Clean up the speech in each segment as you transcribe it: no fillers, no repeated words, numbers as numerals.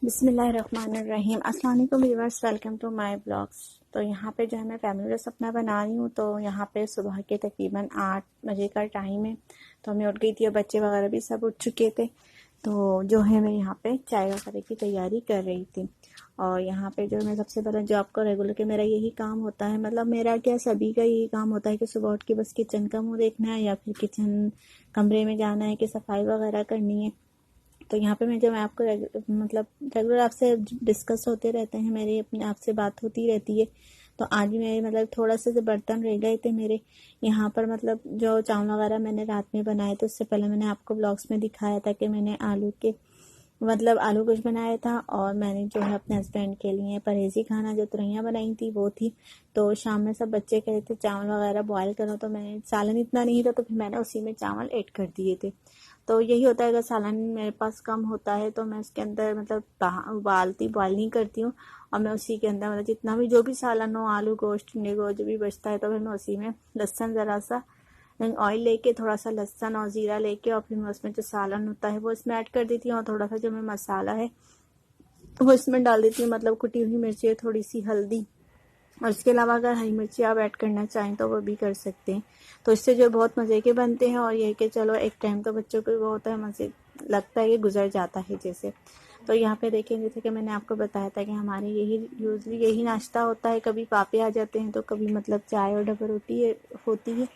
बिस्मिल्लाहिर्रहमानिर्रहीम। अस्सलाम वालेकुम viewers, welcome to my blogs. तो यहाँ पे जो है मैं फैमिली रेसिपी अपना बना रही हूँ। तो यहाँ पे सुबह के तकरीबन 8 बजे का टाइम है। तो मैं उठ गई थी और बच्चे वगैरह भी सब उठ चुके थे। तो जो है मैं यहाँ पे चाय वगैरह की तैयारी कर रही थी। और यहाँ पे जो मैं सबसे पहले जो आपको रेगुलर के मेरा यही काम होता है, मतलब मेरा क्या सभी का यही काम होता है कि सुबह उठ के बस किचन का मुँह देखना है या फिर किचन कमरे में जाना है कि सफाई वगैरह करनी है। तो यहाँ पे मैं आपको मतलब रेगुलर आपसे डिस्कस होते रहते हैं, मेरी अपने आपसे बात होती रहती है। तो आज भी मेरे मतलब थोड़ा सा जो बर्तन रह गए थे मेरे यहाँ पर, मतलब जो चावल वगैरह मैंने रात में बनाए थे उससे पहले मैंने आपको ब्लॉग्स में दिखाया था कि मैंने आलू गोश्त बनाया था। और मैंने जो है अपने हस्बैंड के लिए परहेजी खाना जो तुरैयाँ बनाई थी वो थी। तो शाम में सब बच्चे कहे थे चावल वगैरह बॉयल करो, तो मैंने सालन इतना नहीं था तो फिर मैंने उसी में चावल ऐड कर दिए थे। तो यही होता है, अगर सालन मेरे पास कम होता है तो मैं उसके अंदर मतलब बॉयल नहीं करती हूँ। और मैं उसी के अंदर मतलब जितना भी जो भी सालन हो, आलू गोश्त टिंडे गोश्त जो भी बचता है तो फिर मैं उसी में लहसुन ज़रा सा ऑयल लेके थोड़ा सा लहसुन और ज़ीरा लेके और फिर मैं उसमें जो सालन होता है वो इसमें ऐड कर देती हूँ। और थोड़ा सा जो मैं मसाला है वो इसमें डाल देती हूँ, मतलब कुटी हुई मिर्ची, थोड़ी सी हल्दी। और इसके अलावा अगर हरी मिर्ची आप ऐड करना चाहें तो वो भी कर सकते हैं। तो इससे जो बहुत मज़े के बनते हैं। और ये कि चलो एक टाइम तो बच्चों को वो होता है, मज़े लगता है कि गुजर जाता है जैसे। तो यहाँ पे देखें, जैसे कि मैंने आपको बताया था कि हमारे यूजली यही नाश्ता होता है। कभी पापे आ जाते हैं तो कभी मतलब चाय और डबर रोटी होती है।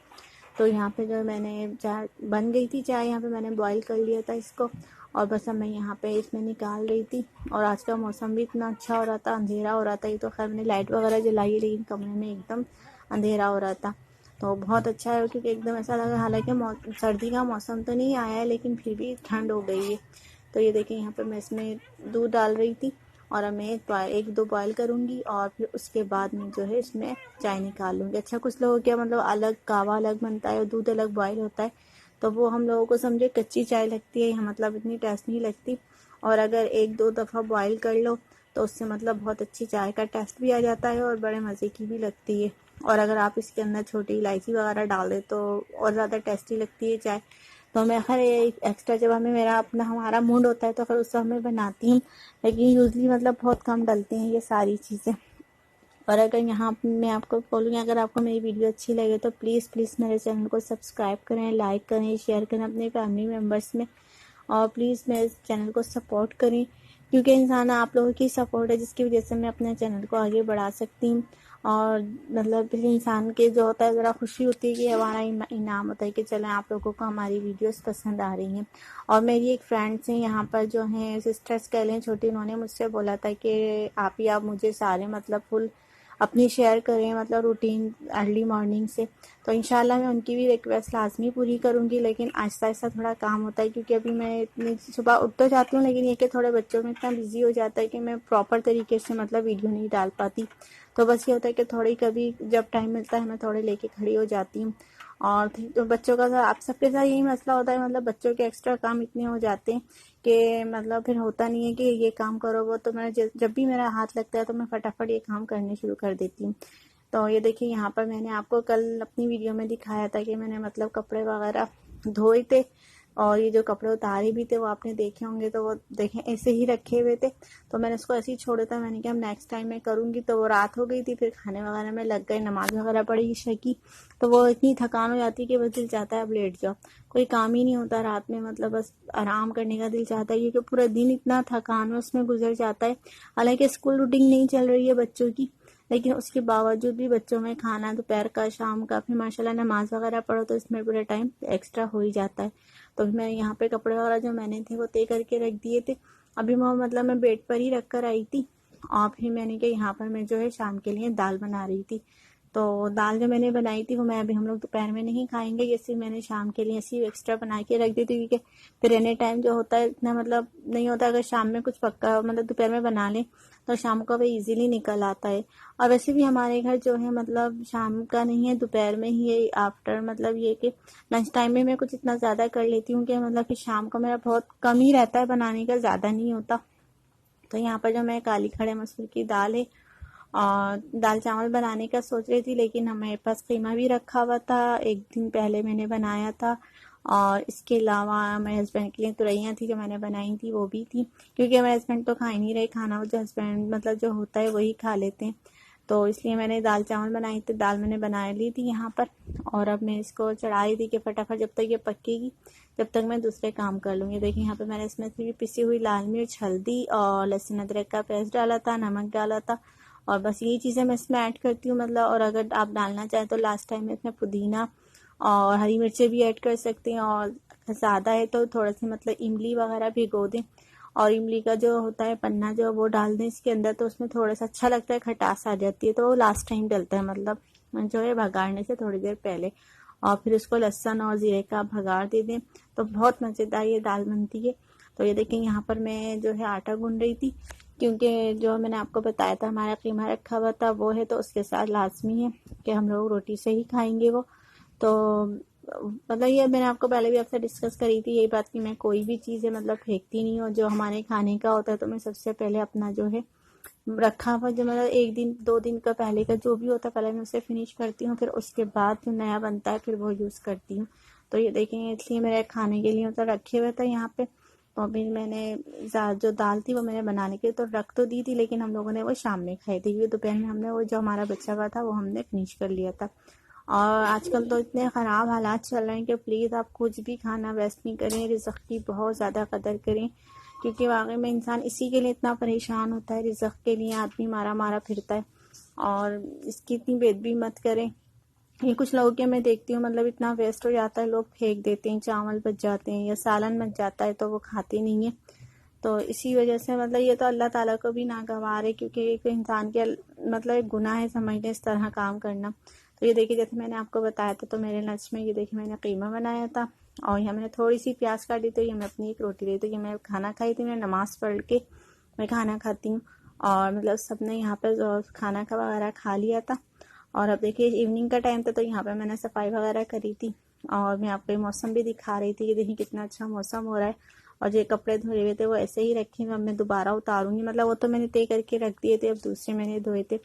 तो यहाँ पे जो मैंने चाय बन गई थी, चाय यहाँ पे मैंने बॉईल कर लिया था इसको। और बस अब मैं यहाँ पे इसमें निकाल रही थी। और आज का मौसम भी इतना अच्छा हो रहा था, अंधेरा हो रहा था। ये तो खैर मैंने लाइट वगैरह जलाई है लेकिन कमरे में एकदम अंधेरा हो रहा था। तो बहुत अच्छा है क्योंकि एकदम ऐसा लगा, हालांकि सर्दी का मौसम तो नहीं आया है लेकिन फिर भी ठंड हो गई है। तो ये देखिए यहाँ पे मैं इसमें दूध डाल रही थी। और अब मैं एक दो बॉयल करूँगी और फिर उसके बाद में जो है इसमें चाय निकाल लूँगी। अच्छा, कुछ लोगों क्या मतलब अलग कावा अलग बनता है और दूध अलग बॉयल होता है, तो वो हम लोगों को समझे कच्ची चाय लगती है, मतलब इतनी टेस्ट नहीं लगती। और अगर एक दो दफ़ा बॉयल कर लो तो उससे मतलब बहुत अच्छी चाय का टेस्ट भी आ जाता है और बड़े मज़े की भी लगती है। और अगर आप इसके अंदर छोटी इलायची वगैरह डाल दे तो और ज़्यादा टेस्टी लगती है चाय। तो मैं खैर एक्स्ट्रा जब हमारा मूड होता है तो फिर उस समय बनाती हूँ, लेकिन यूजली मतलब बहुत कम डलते हैं ये सारी चीज़ें। और अगर यहाँ मैं आपको बोलूँगी, अगर आपको मेरी वीडियो अच्छी लगे तो प्लीज़ प्लीज़ मेरे चैनल को सब्सक्राइब करें, लाइक करें, शेयर करें अपने फैमिली मेम्बर्स में। और प्लीज़ मेरे चैनल को सपोर्ट करें, क्योंकि इंसान आप लोगों की सपोर्ट है जिसकी वजह से मैं अपने चैनल को आगे बढ़ा सकती हूँ। और मतलब फिर इंसान के जो होता है ज़रा खुशी होती है कि हमारा इनाम होता है कि चलें आप लोगों को हमारी वीडियोस पसंद आ रही हैं। और मेरी एक फ्रेंड्स हैं यहाँ पर जो हैं सिस्टर्स कह लें छोटी, उन्होंने मुझसे बोला था कि आप मुझे सारे मतलब फुल अपनी शेयर करें, मतलब रूटीन अर्ली मॉर्निंग से। तो इंशाल्लाह मैं उनकी भी रिक्वेस्ट लाजमी पूरी करूँगी, लेकिन आहिस्ता आहिस्ता थोड़ा काम होता है क्योंकि अभी मैं इतनी सुबह उठ तो जाती हूँ लेकिन ये कि थोड़े बच्चों में इतना बिजी हो जाता है कि मैं प्रॉपर तरीके से मतलब वीडियो नहीं डाल पाती। तो बस ये होता है कि थोड़ी कभी जब टाइम मिलता है मैं थोड़े लेके खड़ी हो जाती हूँ। और तो बच्चों का आप सबके साथ यही मसला होता है, मतलब बच्चों के एक्स्ट्रा काम इतने हो जाते हैं कि मतलब फिर होता नहीं है कि ये काम करो वो। तो मैं जब भी मेरा हाथ लगता है तो मैं फटाफट ये काम करने शुरू कर देती हूँ। तो ये देखिए यहाँ पर मैंने आपको कल अपनी वीडियो में दिखाया था कि मैंने मतलब कपड़े वगैरह धोए थे। और ये जो कपड़े उतारे भी थे वो आपने देखे होंगे, तो वो देखें ऐसे ही रखे हुए थे। तो मैंने उसको ऐसे ही छोड़ा था, मैंने कहा नेक्स्ट टाइम मैं करूँगी। तो वो रात हो गई थी, फिर खाने वगैरह में लग गए, नमाज वगैरह पढ़ी ईशा की। तो वो इतनी थकान हो जाती है कि बस दिल चाहता है अब लेट जाओ, कोई काम ही नहीं होता रात में, मतलब बस आराम करने का दिल चाहता है क्योंकि पूरा दिन इतना थकान में उसमें गुजर जाता है। हालांकि स्कूल रूटीन नहीं चल रही है बच्चों की, लेकिन उसके बावजूद भी बच्चों में खाना दोपहर का शाम का फिर माशाल्लाह नमाज वगैरह पढ़ो तो इसमें पूरा टाइम एक्स्ट्रा हो ही जाता है। तो मैं यहाँ पे कपड़े वगैरह जो मैंने थे वो तय करके रख दिए थे। अभी मैं मतलब मैं बेड पर ही रख कर आई थी। और फिर मैंने कहा यहाँ पर मैं जो है शाम के लिए दाल बना रही थी। तो दाल जो मैंने बनाई थी वो मैं अभी हम लोग दोपहर में नहीं खाएंगे, ये सिर्फ मैंने शाम के लिए ऐसी एक्स्ट्रा बना के रख दी थी क्योंकि फिर एनी टाइम जो होता है इतना मतलब नहीं होता, अगर शाम में कुछ पक्का मतलब दोपहर में बना लें तो शाम को वह इजीली निकल आता है। और वैसे भी हमारे घर जो है मतलब शाम का नहीं है, दोपहर में ही है, आफ्टर मतलब ये कि लंच टाइम में मैं कुछ इतना ज़्यादा कर लेती हूँ कि मतलब कि शाम को मेरा बहुत कम ही रहता है बनाने का, ज़्यादा नहीं होता। तो यहाँ पर जो मैं काली खड़े मसूर की दाल है और दाल चावल बनाने का सोच रही थी, लेकिन हमारे पास कीमा भी रखा हुआ था, एक दिन पहले मैंने बनाया था। और इसके अलावा मेरे हस्बैंड के लिए तुरैयाँ थी जो मैंने बनाई थी, वो भी थी, क्योंकि मेरे हस्बैंड तो खा ही नहीं रहे खाना, वो जो हस्बैंड मतलब जो होता है वही खा लेते हैं, तो इसलिए मैंने दाल चावल बनाई थी। दाल मैंने बना ली थी यहाँ पर, और अब मैं इसको चढ़ा रही थी कि फटाफट जब तक ये पकेगी जब तक मैं दूसरे काम कर लूँगी। देखिए यहाँ पे मैंने इसमें भी पिसी हुई लाल मिर्च, हल्दी और लहसुन अदरक का पेस्ट डाला था, नमक डाला था, और बस यही चीज़ें मैं इसमें ऐड करती हूँ। मतलब और अगर आप डालना चाहें तो लास्ट टाइम में इसमें पुदीना और हरी मिर्चें भी ऐड कर सकते हैं, और ज़्यादा है तो थोड़ा सी मतलब इमली वगैरह भिगो दें, और इमली का जो होता है पन्ना जो वो डाल दें इसके अंदर, तो उसमें थोड़ा सा अच्छा लगता है, खटास आ जाती है, तो वो लास्ट टाइम डलता है, मतलब जो है भगाड़ने से थोड़ी देर पहले, और फिर उसको लहसुन और ज़ीरे का भगाड़ दे दें, तो बहुत मज़ेदार ये दाल बनती है। तो ये देखें यहाँ पर मैं जो है आटा गूंद रही थी, क्योंकि जो मैंने आपको बताया था हमारा कीमा रखा हुआ था वो है, तो उसके साथ लाजमी है कि हम लोग रोटी से ही खाएंगे वो। तो मतलब ये मैंने आपको पहले भी आपसे डिस्कस करी थी यही बात कि मैं कोई भी चीज़ है मतलब फेंकती नहीं हूँ, जो हमारे खाने का होता है तो मैं सबसे पहले अपना जो है रखा हुआ जो मतलब 1 दिन 2 दिन का पहले का जो भी होता है पहले मैं उसे फिनिश करती हूँ, फिर उसके बाद जो नया बनता है फिर वो यूज़ करती हूँ। तो ये देखेंगे इसलिए मेरे खाने के लिए मतलब रखे हुए थे यहाँ पे, तो अभी मैंने जो दाल थी वो मैंने बनाने के लिए तो रख तो दी थी, लेकिन हम लोगों ने वो शाम में खाई थी, क्योंकि दोपहर में हमने वो जो हमारा बचा हुआ था वो हमने फिनिश कर लिया था। और आजकल तो इतने ख़राब हालात चल रहे हैं कि प्लीज़ आप कुछ भी खाना वेस्ट नहीं करें, रिज़्क़ की बहुत ज़्यादा कदर करें, क्योंकि वाकई में इंसान इसी के लिए इतना परेशान होता है, रिज़्क़ के लिए आदमी मारा मारा फिरता है, और इसकी इतनी बेदबी मत करें। ये कुछ लोगों के मैं देखती हूँ मतलब इतना वेस्ट हो जाता है, लोग फेंक देते हैं, चावल बच जाते हैं या सालन बच जाता है तो वो खाते नहीं है, तो इसी वजह से मतलब ये तो अल्लाह ताला को भी नागवार है, क्योंकि एक इंसान के मतलब एक गुनाह है समझने इस तरह काम करना। तो ये देखिए जैसे मैंने आपको बताया था, तो मेरे लंच में ये देखिए मैंने कीमा बनाया था, और यहाँ मैंने थोड़ी सी प्याज काटी, तो ये मैं अपनी एक रोटी ली, तो ये मैं खाना खाई थी, मैं नमाज़ पढ़ के मैं खाना खाती हूँ, और मतलब सबने यहाँ पर खाना का वगैरह खा लिया था। और अब देखिए इवनिंग का टाइम था, तो यहाँ पर मैंने सफाई वगैरह करी थी, और मैं आपको मौसम भी दिखा रही थी कि देखिए कितना अच्छा मौसम हो रहा है, और जो कपड़े धोए हुए थे वो ऐसे ही रखे हुए, अब मैं दोबारा उतारूंगी, मतलब वो तो मैंने तय करके रख दिए थे, अब दूसरे मैंने धोए थे।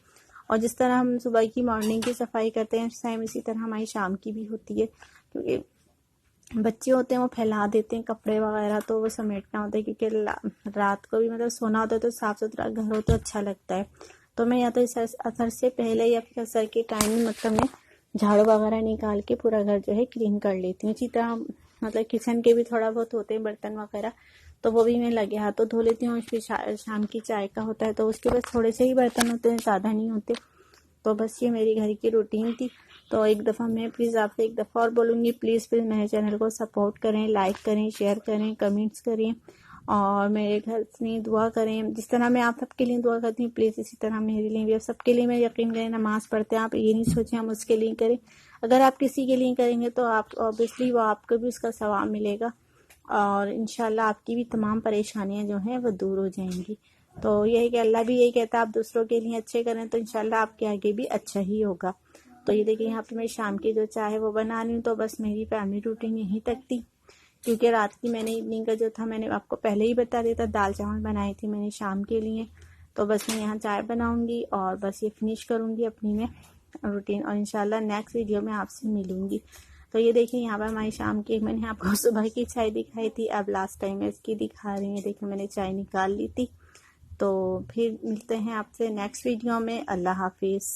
और जिस तरह हम सुबह की मॉर्निंग की सफाई करते हैं सेम इसी तरह हमारी शाम की भी होती है, क्योंकि बच्चे होते हैं वो फैला देते हैं कपड़े वगैरह, तो वो समेटना होता है, क्योंकि रात को भी मतलब सोना होता है तो साफ़ सुथरा घर हो तो अच्छा लगता है। तो मैं या तो इस असर से पहले या फिर असर के टाइम मतलब मैं झाड़ू वगैरह निकाल के पूरा घर जो है क्लीन कर लेती हूँ। इसी तरह मतलब किचन के भी थोड़ा बहुत होते हैं बर्तन वगैरह, तो वो भी मैं लगे हाथों धो लेती हूँ। फिर शाम की चाय का होता है तो उसके बस थोड़े से ही बर्तन होते हैं, ज़्यादा नहीं होते। तो बस ये मेरी घर की रूटीन थी। तो एक दफ़ा मैं प्लीज़ आपसे एक दफ़ा और बोलूँगी, प्लीज़ मेरे चैनल को सपोर्ट करें, लाइक करें, शेयर करें, कमेंट्स करें, और मेरे घर में दुआ करें। जिस तरह मैं आप सबके लिए दुआ करती हूँ प्लीज़ इसी तरह मेरे लिए भी, सबके लिए मैं यकीन करें नमाज़ पढ़ते हैं, आप ये नहीं सोचें हम उसके लिए करें। अगर आप किसी के लिए करेंगे तो आप ऑब्वियसली वो आपको भी उसका सवाब मिलेगा, और इंशाल्लाह आपकी भी तमाम परेशानियां जो हैं वो दूर हो जाएंगी। तो यही कि अल्लाह भी यही कहता है आप दूसरों के लिए अच्छे करें तो इंशाल्लाह आपके आगे भी अच्छा ही होगा। तो ये देखिए यहाँ पे मैं शाम की जो चाय है वो बना रही हूँ। तो बस मेरी फैमिली रूटीन यहीं तक थी, क्योंकि रात की मैंने इवनिंग का जो था मैंने आपको पहले ही बता दिया था, दाल चावल बनाई थी मैंने शाम के लिए। तो बस मैं यहाँ चाय बनाऊँगी और बस ये फिनिश करूँगी अपनी मैं रूटीन, और इंशाल्लाह नेक्स्ट वीडियो में आपसे मिलूँगी। तो ये देखिए यहाँ पर हमारी शाम की मैंने आपको सुबह की चाय दिखाई थी, अब लास्ट टाइम में इसकी दिखा रही हूँ। देखिए मैंने चाय निकाल ली थी। तो फिर मिलते हैं आपसे नेक्स्ट वीडियो में। अल्लाह हाफिज़।